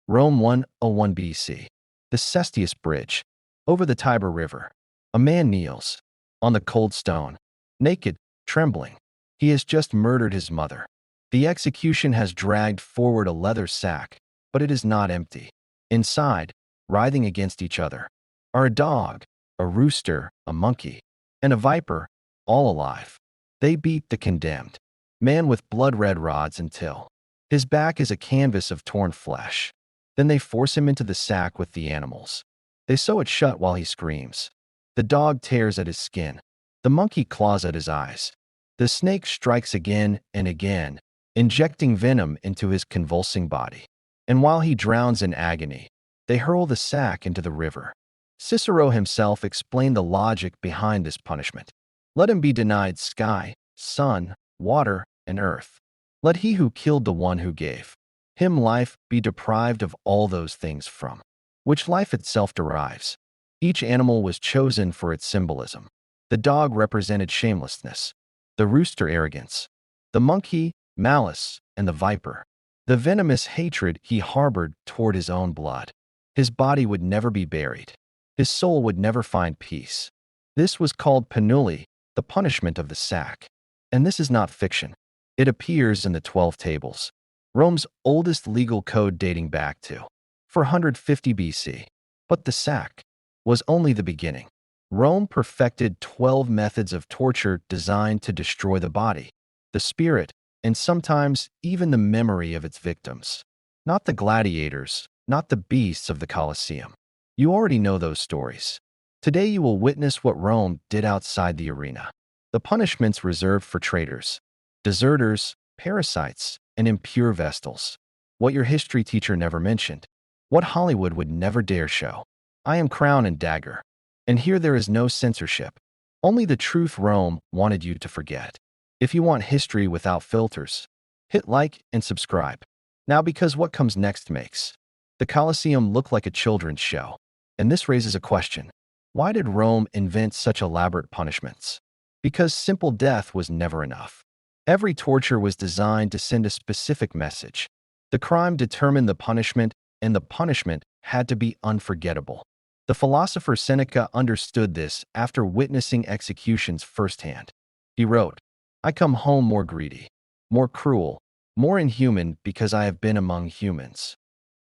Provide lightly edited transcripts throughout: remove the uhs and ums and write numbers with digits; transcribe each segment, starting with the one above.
Rome 101 BC. The Cestius Bridge. Over the Tiber River. A man kneels. On the cold stone. Naked, trembling. He has just murdered his mother. The execution has dragged forward a leather sack, but it is not empty. Inside, writhing against each other, are a dog, a rooster, a monkey, and a viper, all alive. They beat the condemned man with blood-red rods until his back is a canvas of torn flesh. Then they force him into the sack with the animals. They sew it shut while he screams. The dog tears at his skin. The monkey claws at his eyes. The snake strikes again and again, injecting venom into his convulsing body. And while he drowns in agony, they hurl the sack into the river. Cicero himself explained the logic behind this punishment. Let him be denied sky, sun, water, and earth. Let he who killed the one who gave him life be deprived of all those things from which life itself derives. Each animal was chosen for its symbolism. The dog represented shamelessness, the rooster arrogance, the monkey malice, and the viper the venomous hatred he harbored toward his own blood. His body would never be buried. His soul would never find peace. This was called penuli, the punishment of the sack. And this is not fiction. It appears in the 12 Tables, Rome's oldest legal code dating back to 450 BC. But the sack was only the beginning. Rome perfected 12 methods of torture designed to destroy the body, the spirit, and sometimes even the memory of its victims. Not the gladiators, not the beasts of the Colosseum. You already know those stories. Today you will witness what Rome did outside the arena. The punishments reserved for traitors, deserters, parasites, and impure vestals. What your history teacher never mentioned. What Hollywood would never dare show. I am Crown and Dagger. And here there is no censorship. Only the truth Rome wanted you to forget. If you want history without filters, hit like and subscribe. Now, because what comes next makes the Colosseum look like a children's show. And this raises a question. Why did Rome invent such elaborate punishments? Because simple death was never enough. Every torture was designed to send a specific message. The crime determined the punishment, and the punishment had to be unforgettable. The philosopher Seneca understood this after witnessing executions firsthand. He wrote, "I come home more greedy, more cruel, more inhuman because I have been among humans."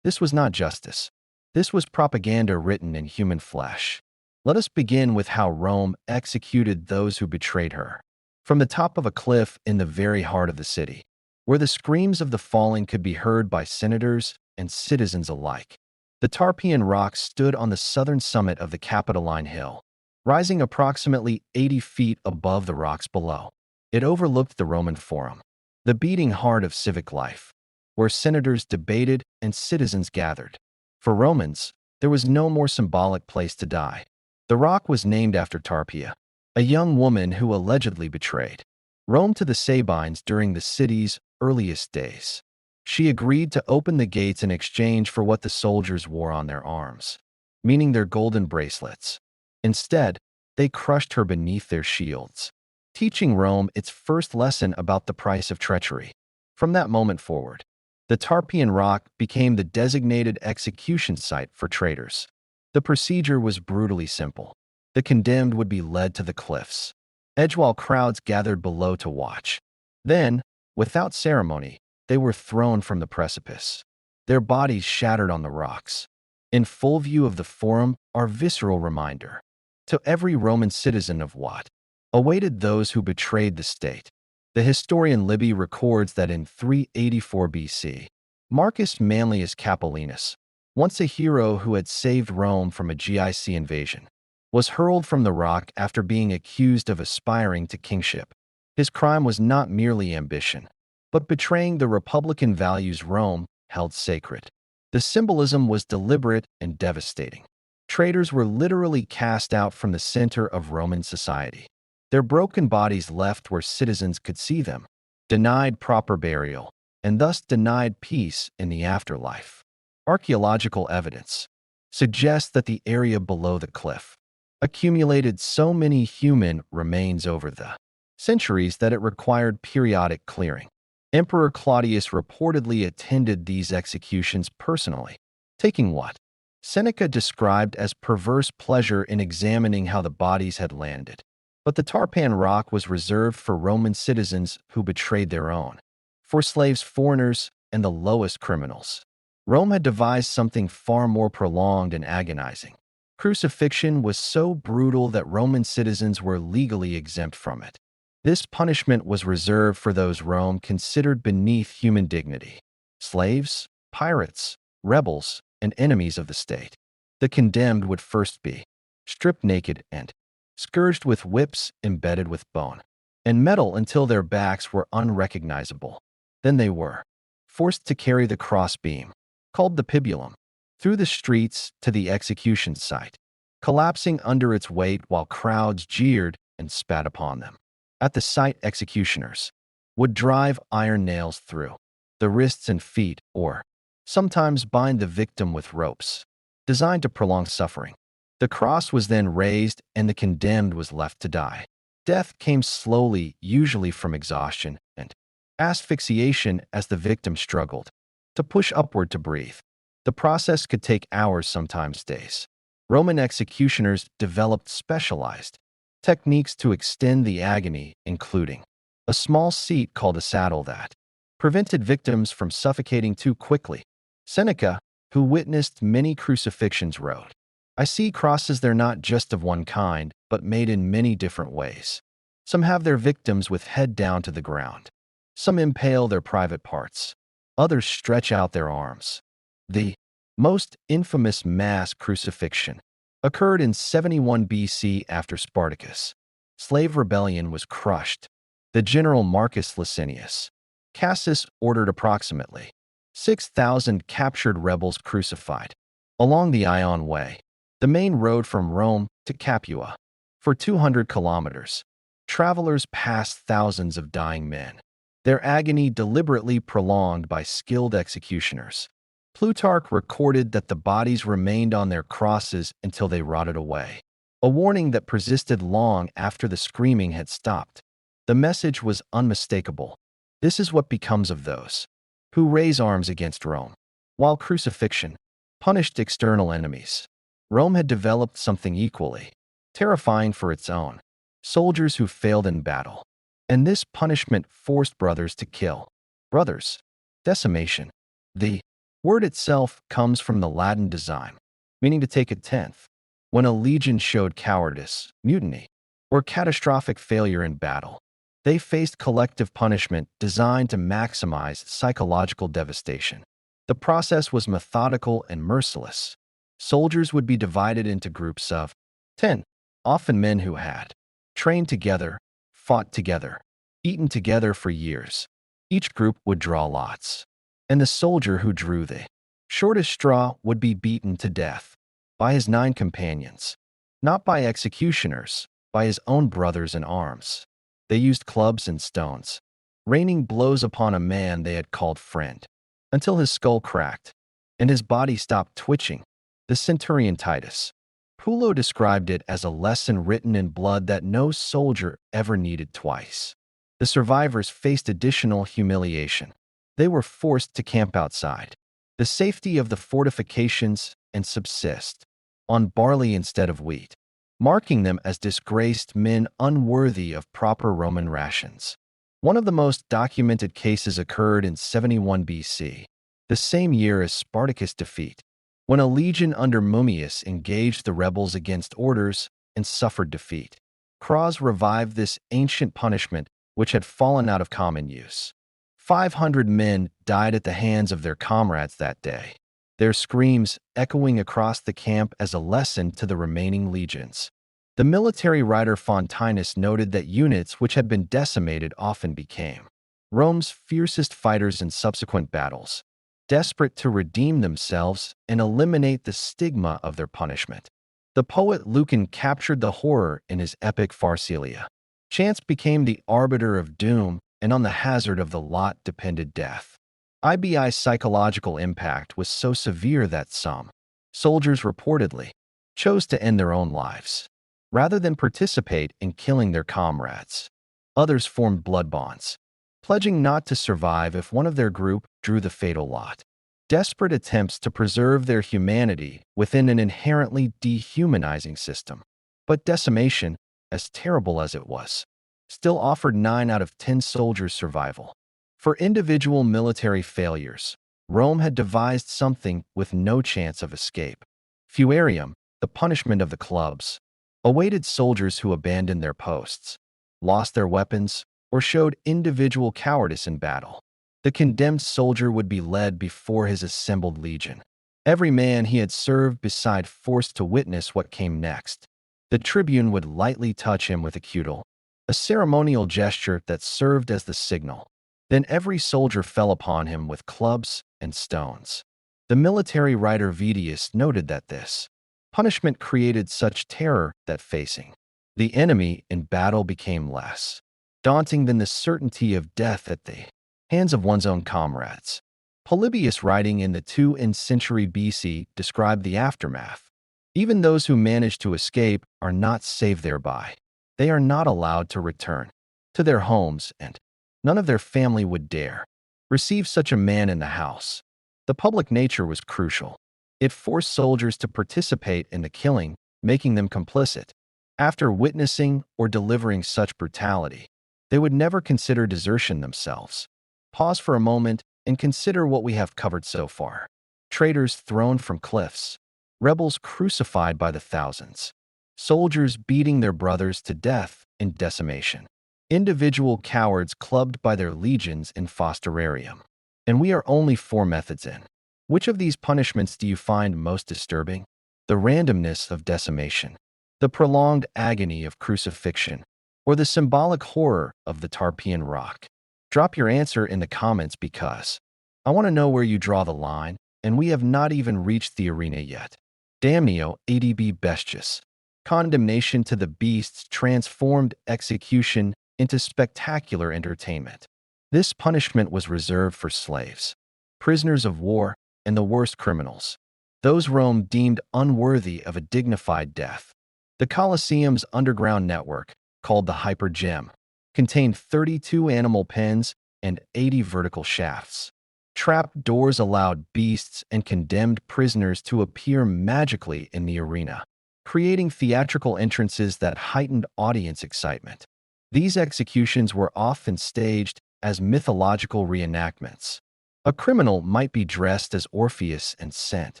This was not justice. This was propaganda written in human flesh. Let us begin with how Rome executed those who betrayed her. From the top of a cliff in the very heart of the city, where the screams of the fallen could be heard by senators and citizens alike, the Tarpeian rock stood on the southern summit of the Capitoline Hill, rising approximately 80 feet above the rocks below. It overlooked the Roman Forum, the beating heart of civic life, where senators debated and citizens gathered. For Romans, there was no more symbolic place to die. The rock was named after Tarpeia, a young woman who allegedly betrayed Rome to the Sabines during the city's earliest days. She agreed to open the gates in exchange for what the soldiers wore on their arms, meaning their golden bracelets. Instead, they crushed her beneath their shields, teaching Rome its first lesson about the price of treachery. From that moment forward, the Tarpeian Rock became the designated execution site for traitors. The procedure was brutally simple. The condemned would be led to the cliff's edge while crowds gathered below to watch. Then, without ceremony, they were thrown from the precipice, their bodies shattered on the rocks. In full view of the forum, our visceral reminder to every Roman citizen of what awaited those who betrayed the state. The historian Livy records that in 384 BC, Marcus Manlius Capitolinus, once a hero who had saved Rome from a GIC invasion, was hurled from the rock after being accused of aspiring to kingship. His crime was not merely ambition, but betraying the republican values Rome held sacred. The symbolism was deliberate and devastating. Traitors were literally cast out from the center of Roman society. Their broken bodies left where citizens could see them, denied proper burial, and thus denied peace in the afterlife. Archaeological evidence suggests that the area below the cliff accumulated so many human remains over the centuries that it required periodic clearing. Emperor Claudius reportedly attended these executions personally, taking what Seneca described as perverse pleasure in examining how the bodies had landed. But the Tarpeian rock was reserved for Roman citizens who betrayed their own, for slaves, foreigners, and the lowest criminals. Rome had devised something far more prolonged and agonizing. Crucifixion was so brutal that Roman citizens were legally exempt from it. This punishment was reserved for those Rome considered beneath human dignity: slaves, pirates, rebels, and enemies of the state. The condemned would first be stripped naked and scourged with whips embedded with bone and metal until their backs were unrecognizable. Then they were forced to carry the crossbeam, called the pibulum, through the streets to the execution site, collapsing under its weight while crowds jeered and spat upon them. At the site, executioners would drive iron nails through the wrists and feet, or sometimes bind the victim with ropes, designed to prolong suffering. The cross was then raised and the condemned was left to die. Death came slowly, usually from exhaustion and asphyxiation as the victim struggled to push upward to breathe. The process could take hours, sometimes days. Roman executioners developed specialized techniques to extend the agony, including a small seat called a saddle that prevented victims from suffocating too quickly. Seneca, who witnessed many crucifixions, wrote, "I see crosses, they're not just of one kind, but made in many different ways. Some have their victims with head down to the ground. Some impale their private parts. Others stretch out their arms." The most infamous mass crucifixion occurred in 71 BC after Spartacus' slave rebellion was crushed. The general Marcus Licinius Crassus ordered approximately 6,000 captured rebels crucified along the Ion Way, the main road from Rome to Capua. For 200 kilometers, travelers passed thousands of dying men, their agony deliberately prolonged by skilled executioners. Plutarch recorded that the bodies remained on their crosses until they rotted away, a warning that persisted long after the screaming had stopped. The message was unmistakable. This is what becomes of those who raise arms against Rome. While crucifixion punished external enemies, Rome had developed something equally terrifying for its own: soldiers who failed in battle. And this punishment forced brothers to kill brothers. Decimation. The word itself comes from the Latin design, meaning to take a tenth. When a legion showed cowardice, mutiny, or catastrophic failure in battle, they faced collective punishment designed to maximize psychological devastation. The process was methodical and merciless. Soldiers would be divided into groups of 10, often men who had trained together, fought together, eaten together for years. Each group would draw lots, and the soldier who drew the shortest straw would be beaten to death by his 9 companions, not by executioners, by his own brothers in arms. They used clubs and stones, raining blows upon a man they had called friend, until his skull cracked and his body stopped twitching. The centurion Titus Pullo described it as a lesson written in blood that no soldier ever needed twice. The survivors faced additional humiliation. They were forced to camp outside the safety of the fortifications and subsist on barley instead of wheat, marking them as disgraced men unworthy of proper Roman rations. One of the most documented cases occurred in 71 BC, the same year as Spartacus' defeat, when a legion under Mummius engaged the rebels against orders and suffered defeat. Crassus revived this ancient punishment which had fallen out of common use. 500 men died at the hands of their comrades that day, their screams echoing across the camp as a lesson to the remaining legions. The military writer Fontinus noted that units which had been decimated often became Rome's fiercest fighters in subsequent battles, desperate to redeem themselves and eliminate the stigma of their punishment. The poet Lucan captured the horror in his epic Pharsalia. Chance became the arbiter of doom, and on the hazard of the lot depended death. IBI's psychological impact was so severe that some soldiers reportedly chose to end their own lives, rather than participate in killing their comrades. Others formed blood bonds, pledging not to survive if one of their group drew the fatal lot. desperate attempts to preserve their humanity within an inherently dehumanizing system. But decimation, as terrible as it was, still offered 9 out of 10 soldiers survival. For individual military failures, Rome had devised something with no chance of escape. Fuerium, the punishment of the clubs, awaited soldiers who abandoned their posts, lost their weapons, or showed individual cowardice in battle. The condemned soldier would be led before his assembled legion. Every man he had served beside forced to witness what came next. The tribune would lightly touch him with a cudel, a ceremonial gesture that served as the signal. Then every soldier fell upon him with clubs and stones. The military writer Vedius noted that this punishment created such terror that facing the enemy in battle became less daunting than the certainty of death at the hands of one's own comrades. Polybius, writing in the 2nd century BC, described the aftermath. Even those who manage to escape are not saved thereby. They are not allowed to return to their homes, and none of their family would dare receive such a man in the house. The public nature was crucial. It forced soldiers to participate in the killing, making them complicit. After witnessing or delivering such brutality, they would never consider desertion themselves. Pause for a moment and consider what we have covered so far. Traitors thrown from cliffs, rebels crucified by the thousands, soldiers beating their brothers to death in decimation, individual cowards clubbed by their legions in fosterarium. And we are only 4 methods in. Which of these punishments do you find most disturbing? The randomness of decimation, the prolonged agony of crucifixion, or the symbolic horror of the Tarpeian rock? Drop your answer in the comments because I want to know where you draw the line, and we have not even reached the arena yet. Damnio adb bestias. Condemnation to the beasts transformed execution into spectacular entertainment. This punishment was reserved for slaves, prisoners of war, and the worst criminals, those Rome deemed unworthy of a dignified death. The Colosseum's underground network, called the Hypergem, contained 32 animal pens and 80 vertical shafts. Trap doors allowed beasts and condemned prisoners to appear magically in the arena, creating theatrical entrances that heightened audience excitement. These executions were often staged as mythological reenactments. A criminal might be dressed as Orpheus and sent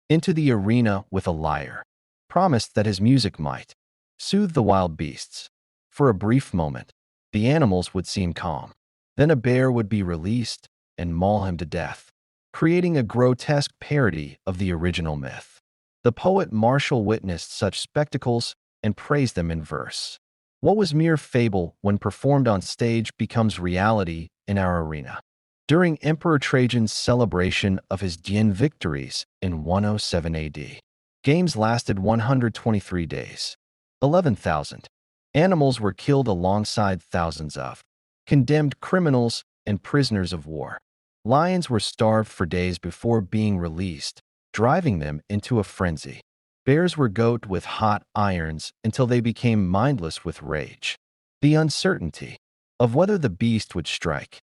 into the arena with a lyre, promised that his music might soothe the wild beasts. For a brief moment, the animals would seem calm. Then a bear would be released and maul him to death, creating a grotesque parody of the original myth. The poet Martial witnessed such spectacles and praised them in verse. What was mere fable when performed on stage becomes reality in our arena. During Emperor Trajan's celebration of his Dian victories in 107 AD, games lasted 123 days. 11,000 animals were killed alongside thousands of condemned criminals and prisoners of war. Lions were starved for days before being released, driving them into a frenzy. Bears were goaded with hot irons until they became mindless with rage. The uncertainty of whether the beast would strike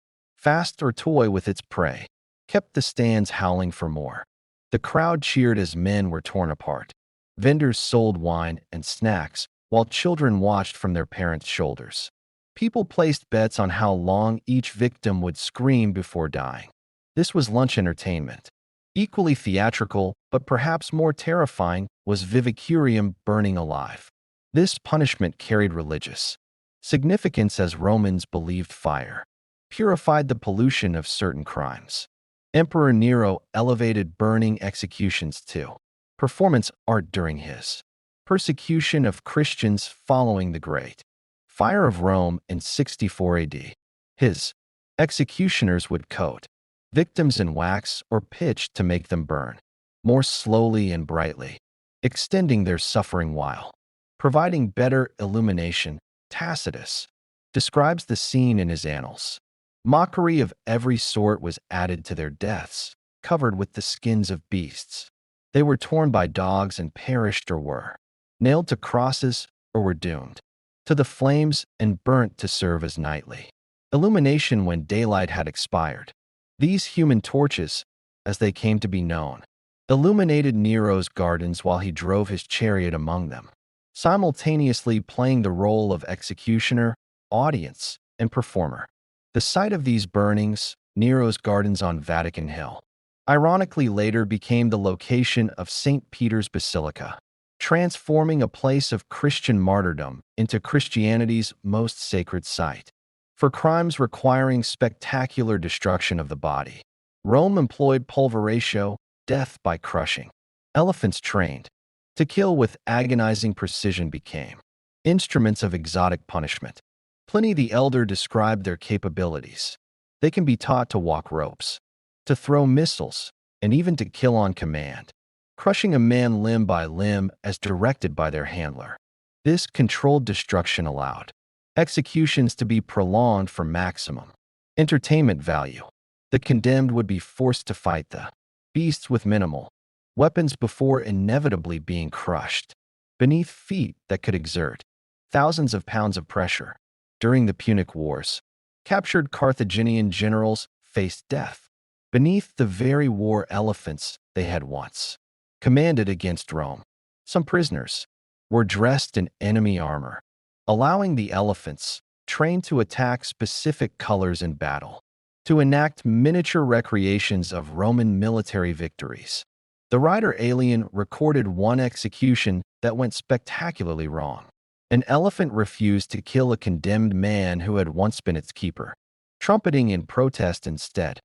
fast or toy with its prey kept the stands howling for more. The crowd cheered as men were torn apart. Vendors sold wine and snacks while children watched from their parents' shoulders. People placed bets on how long each victim would scream before dying. This was lunch entertainment. Equally theatrical, but perhaps more terrifying, was vivicurium, burning alive. This punishment carried religious significance as Romans believed fire purified the pollution of certain crimes. Emperor Nero elevated burning executions to performance art during his persecution of Christians following the Great Fire of Rome in 64 AD. His executioners would coat victims in wax or pitch to make them burn more slowly and brightly, extending their suffering while providing better illumination. Tacitus describes the scene in his annals. Mockery of every sort was added to their deaths, covered with the skins of beasts. They were torn by dogs and perished or were nailed to crosses or were doomed to the flames and burnt to serve as nightly illumination when daylight had expired. These human torches, as they came to be known, illuminated Nero's gardens while he drove his chariot among them, simultaneously playing the role of executioner, audience, and performer. The site of these burnings, Nero's gardens on Vatican Hill, ironically later became the location of St. Peter's Basilica, transforming a place of Christian martyrdom into Christianity's most sacred site. For crimes requiring spectacular destruction of the body, Rome employed pulveratio, death by crushing. Elephants trained to kill with agonizing precision became instruments of exotic punishment. Pliny the Elder described their capabilities. They can be taught to walk ropes, to throw missiles, and even to kill on command, crushing a man limb by limb as directed by their handler. This controlled destruction allowed executions to be prolonged for maximum entertainment value. The condemned would be forced to fight the beasts with minimal weapons before inevitably being crushed beneath feet that could exert thousands of pounds of pressure. During the Punic Wars, captured Carthaginian generals faced death beneath the very war elephants they had once commanded against Rome. Some prisoners were dressed in enemy armor, allowing the elephants, trained to attack specific colors in battle, to enact miniature recreations of Roman military victories. The writer Aelian recorded one execution that went spectacularly wrong. An elephant refused to kill a condemned man who had once been its keeper, trumpeting in protest instead.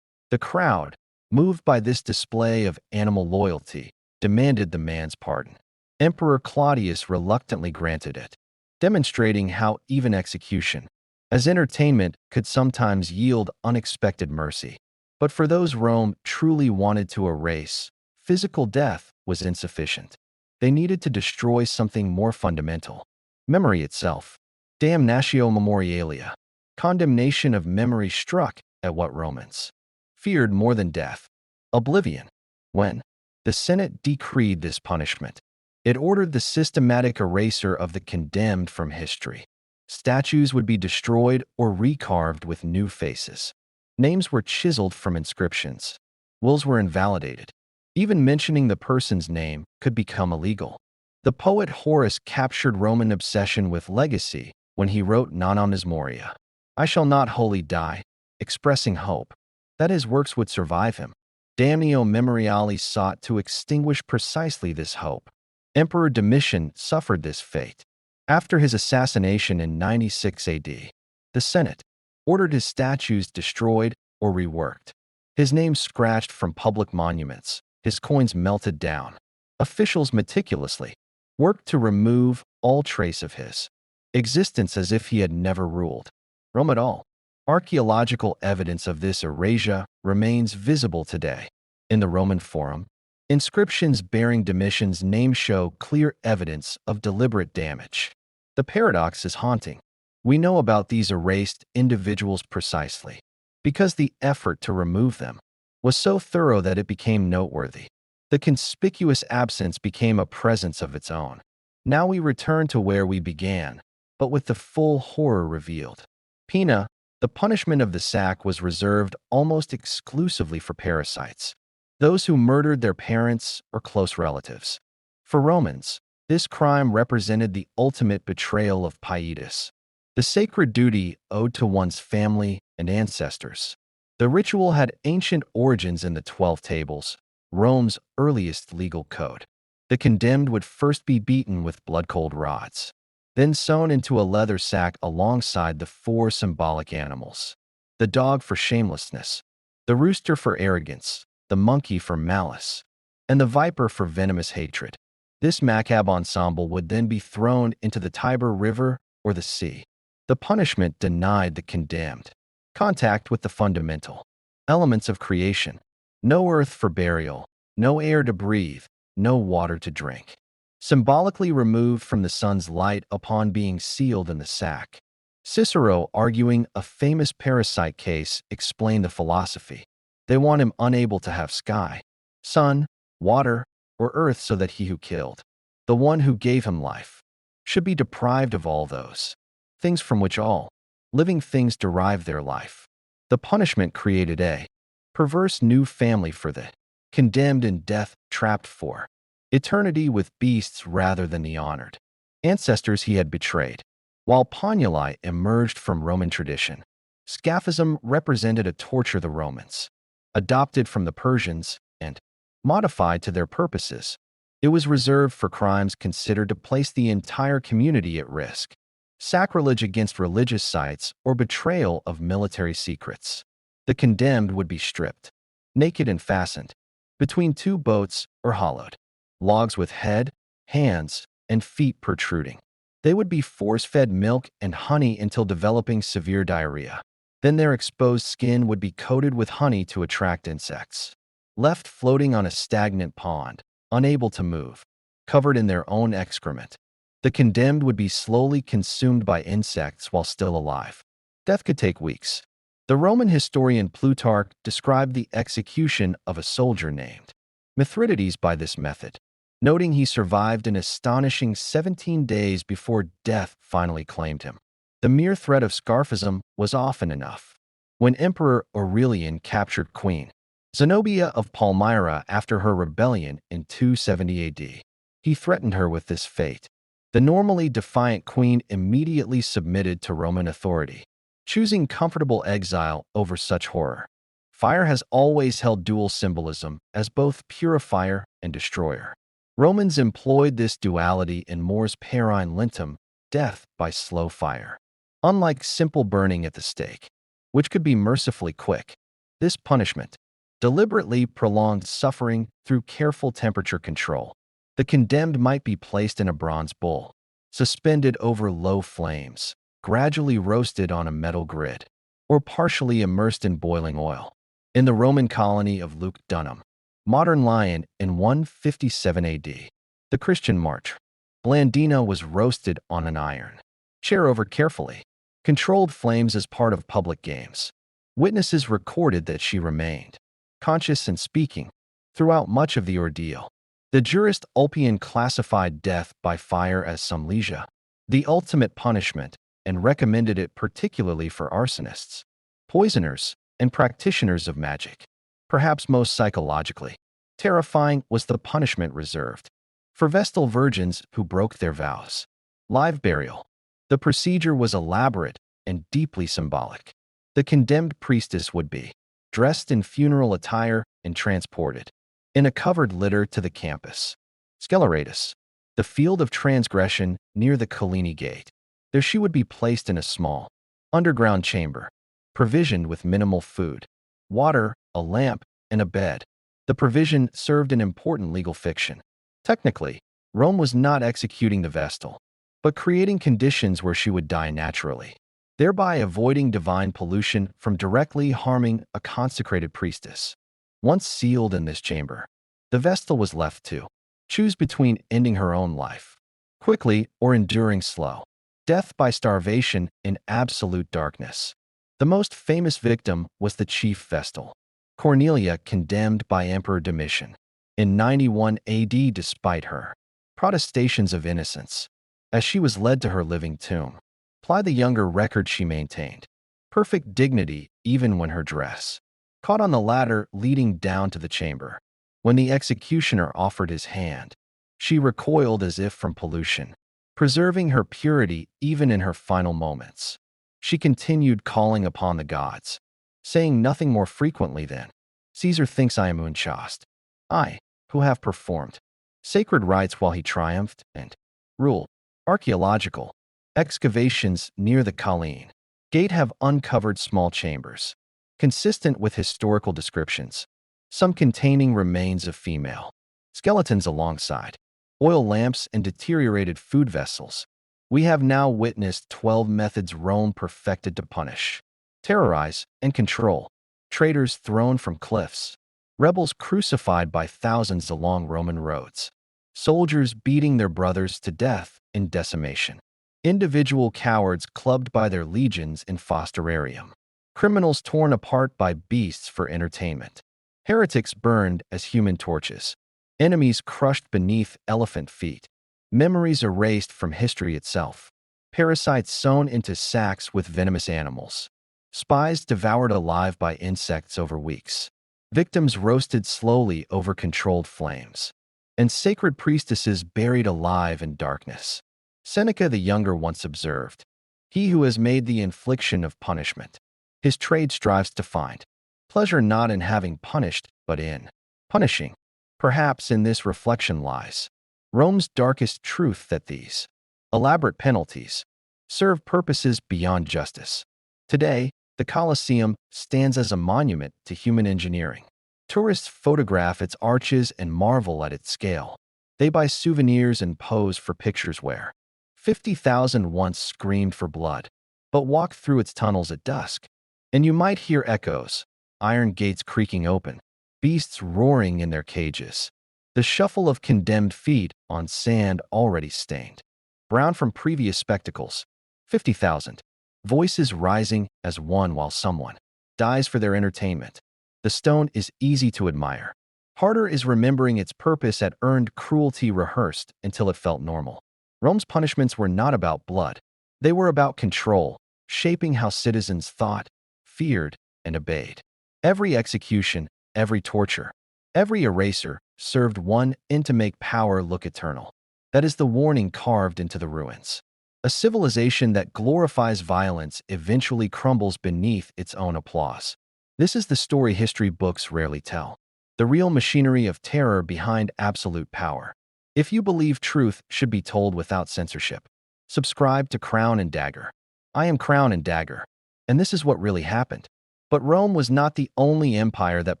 The crowd, moved by this display of animal loyalty, demanded the man's pardon. Emperor Claudius reluctantly granted it, demonstrating how even execution, as entertainment, could sometimes yield unexpected mercy. But for those Rome truly wanted to erase, physical death was insufficient. They needed to destroy something more fundamental: memory itself. Damnatio memorialia. Condemnation of memory struck at what Romans feared more than death: oblivion. When the Senate decreed this punishment, it ordered the systematic erasure of the condemned from history. Statues would be destroyed or recarved with new faces. Names were chiseled from inscriptions. Wills were invalidated. Even mentioning the person's name could become illegal. The poet Horace captured Roman obsession with legacy when he wrote Non omnis moria, I shall not wholly die, expressing hope that his works would survive him. Damnio Memoriali sought to extinguish precisely this hope. Emperor Domitian suffered this fate. After his assassination in 96 AD, the Senate ordered his statues destroyed or reworked, his name scratched from public monuments, his coins melted down. Officials meticulously worked to remove all trace of his existence as if he had never ruled Rome at all. Archaeological evidence of this erasure remains visible today. In the Roman Forum, inscriptions bearing Domitian's name show clear evidence of deliberate damage. The paradox is haunting. We know about these erased individuals precisely because the effort to remove them was so thorough that it became noteworthy. The conspicuous absence became a presence of its own. Now we return to where we began, but with the full horror revealed. Pena, the punishment of the sack, was reserved almost exclusively for parasites, those who murdered their parents or close relatives. For Romans, this crime represented the ultimate betrayal of pietas, the sacred duty owed to one's family and ancestors. The ritual had ancient origins in the 12 Tables, Rome's earliest legal code. The condemned would first be beaten with blood-cold rods, then sewn into a leather sack alongside the 4 symbolic animals: the dog for shamelessness, the rooster for arrogance, the monkey for malice, and the viper for venomous hatred. This macabre ensemble would then be thrown into the Tiber River or the sea. The punishment denied the condemned contact with the fundamental elements of creation: no earth for burial, no air to breathe, no water to drink. Symbolically removed from the sun's light upon being sealed in the sack. Cicero, arguing a famous parasite case, explained the philosophy. They want him unable to have sky, sun, water, or earth, so that he who killed, the one who gave him life, should be deprived of all those things from which all living things derive their life. The punishment created a perverse new family for the condemned and death trapped for eternity with beasts rather than the honored ancestors he had betrayed. While Ponuli emerged from Roman tradition, Scaphism represented a torture the Romans adopted from the Persians and modified to their purposes. It was reserved for crimes considered to place the entire community at risk, sacrilege against religious sites, or betrayal of military secrets. The condemned would be stripped, naked and fastened, between two boats or hollowed logs with head, hands, and feet protruding. They would be force-fed milk and honey until developing severe diarrhea. Then their exposed skin would be coated with honey to attract insects. Left floating on a stagnant pond, unable to move, covered in their own excrement, the condemned would be slowly consumed by insects while still alive. Death could take weeks. The Roman historian Plutarch described the execution of a soldier named Mithridates by this method, noting he survived an astonishing 17 days before death finally claimed him. The mere threat of Scaphism was often enough. When Emperor Aurelian captured Queen Zenobia of Palmyra after her rebellion in 270 AD, he threatened her with this fate. The normally defiant queen immediately submitted to Roman authority, choosing comfortable exile over such horror. Fire has always held dual symbolism as both purifier and destroyer. Romans employed this duality in mors perine lentum, death by slow fire. Unlike simple burning at the stake, which could be mercifully quick, this punishment deliberately prolonged suffering through careful temperature control. The condemned might be placed in a bronze bowl, suspended over low flames, gradually roasted on a metal grid, or partially immersed in boiling oil. In the Roman colony of Lugdunum, modern Lyon, in 157 AD, the Christian martyr Blandina was roasted on an iron chair over carefully controlled flames as part of public games. Witnesses recorded that she remained conscious and speaking throughout much of the ordeal. The jurist Ulpian classified death by fire as symbolism, the ultimate punishment, and recommended it particularly for arsonists, poisoners, and practitioners of magic. Perhaps most psychologically terrifying was the punishment reserved for vestal virgins who broke their vows. Live burial. The procedure was elaborate and deeply symbolic. The condemned priestess would be dressed in funeral attire and transported in a covered litter to the campus Scleratus, the field of transgression near the Collini Gate. There she would be placed in a small, underground chamber, provisioned with minimal food, water, a lamp, and a bed. The provision served an important legal fiction. Technically, Rome was not executing the vestal, but creating conditions where she would die naturally, thereby avoiding divine pollution from directly harming a consecrated priestess. Once sealed in this chamber, the vestal was left to choose between ending her own life quickly or enduring slow death by starvation in absolute darkness. The most famous victim was the chief vestal, Cornelia, condemned by Emperor Domitian in 91 AD despite her protestations of innocence, as she was led to her living tomb. Apply the younger record she maintained perfect dignity even when her dress caught on the ladder leading down to the chamber. When the executioner offered his hand, she recoiled as if from pollution, preserving her purity even in her final moments. She continued calling upon the gods, saying nothing more frequently than, "Caesar thinks I am unchaste. I, who have performed sacred rites while he triumphed and ruled." Archaeological excavations near the Colline Gate have uncovered small chambers, consistent with historical descriptions, some containing remains of female skeletons alongside oil lamps and deteriorated food vessels. We have now witnessed 12 methods Rome perfected to punish, terrorize, and control. Traitors thrown from cliffs, rebels crucified by thousands along Roman roads, soldiers beating their brothers to death in decimation, individual cowards clubbed by their legions in fosterarium, criminals torn apart by beasts for entertainment, heretics burned as human torches, enemies crushed beneath elephant feet, memories erased from history itself, parasites sewn into sacks with venomous animals, spies devoured alive by insects over weeks. victims roasted slowly over controlled flames, and sacred priestesses buried alive in darkness. Seneca the Younger once observed, "He who has made the infliction of punishment, his trade strives to find pleasure not in having punished, but in punishing." Perhaps in this reflection lies Rome's darkest truth, that these elaborate penalties serve purposes beyond justice. Today, the Colosseum stands as a monument to human engineering. Tourists photograph its arches and marvel at its scale. They buy souvenirs and pose for pictures where 50,000 once screamed for blood, but walk through its tunnels at dusk, and you might hear echoes, iron gates creaking open, beasts roaring in their cages, the shuffle of condemned feet on sand already stained brown from previous spectacles. 50,000 voices rising as one while someone dies for their entertainment. The stone is easy to admire. Harder is remembering its purpose at earned cruelty rehearsed until it felt normal. Rome's punishments were not about blood. They were about control, shaping how citizens thought, feared, and obeyed. Every execution, every torture, every erasure served one end: to make power look eternal. That is the warning carved into the ruins. A civilization that glorifies violence eventually crumbles beneath its own applause. This is the story history books rarely tell. The real machinery of terror behind absolute power. If you believe truth should be told without censorship, subscribe to Crown and Dagger. I am Crown and Dagger, and this is what really happened. But Rome was not the only empire that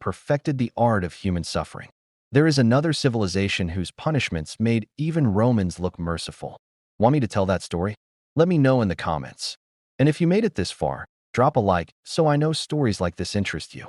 perfected the art of human suffering. There is another civilization whose punishments made even Romans look merciful. Want me to tell that story? Let me know in the comments. And if you made it this far, drop a like so I know stories like this interest you.